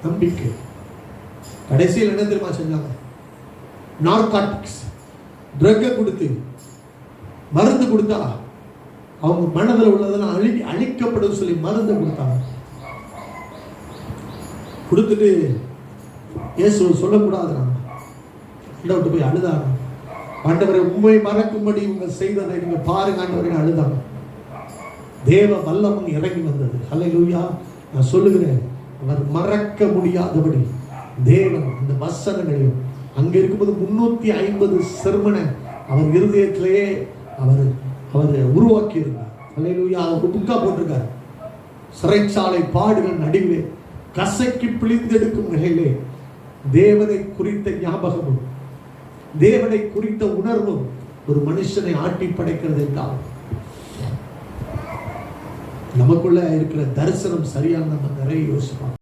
நம்பிக்கை. கடைசியில் என்ன தெரியுமா செஞ்சாங்க? நார்காட்டிக்ஸ், ட்ரக்கை கொடுத்து, மருந்து கொடுத்தா அவங்க மனதில் உள்ளதெல்லாம் அழிக்கப்படும் சொல்லி மருந்து கொடுத்தாங்க. கொடுத்துட்டு இயேசு சொல்லக்கூடாது, ஆண்டவர்கிட்ட போய் அழுதாங்க. ஆண்டவரை உண்மை மறக்கும்படி உங்க செய்ததை நீங்க பாருங்க ஆண்டவரை அழுதாங்க. தேவ வல்லமும் இறங்கி வந்தது. ஹல்லேலூயா. நான் சொல்லுகிறேன், அவர் மறக்க முடியாதபடி தேவன் அந்த வசனங்களையும் அங்க இருக்கும்போது 350 செர்மனை அவர் இருதயத்திலேயே அவர் உருவாக்கி இருந்தார். ஹல்லேலூயா. அவர் புக்கா போட்டிருக்கார். சிறைச்சாலை பாடுகள் நடுவே கசக்கி பிழிந்தெடுக்கும் நிலையிலே தேவனை குறித்த ஞாபகமும் தேவனை குறித்த உணர்வும் ஒரு மனுஷனை ஆட்டி படைக்கிறது என்றால் நமக்குள்ள இருக்கிற தரிசனம் சரியான நம்ம நிறைய யோசிப்போம்.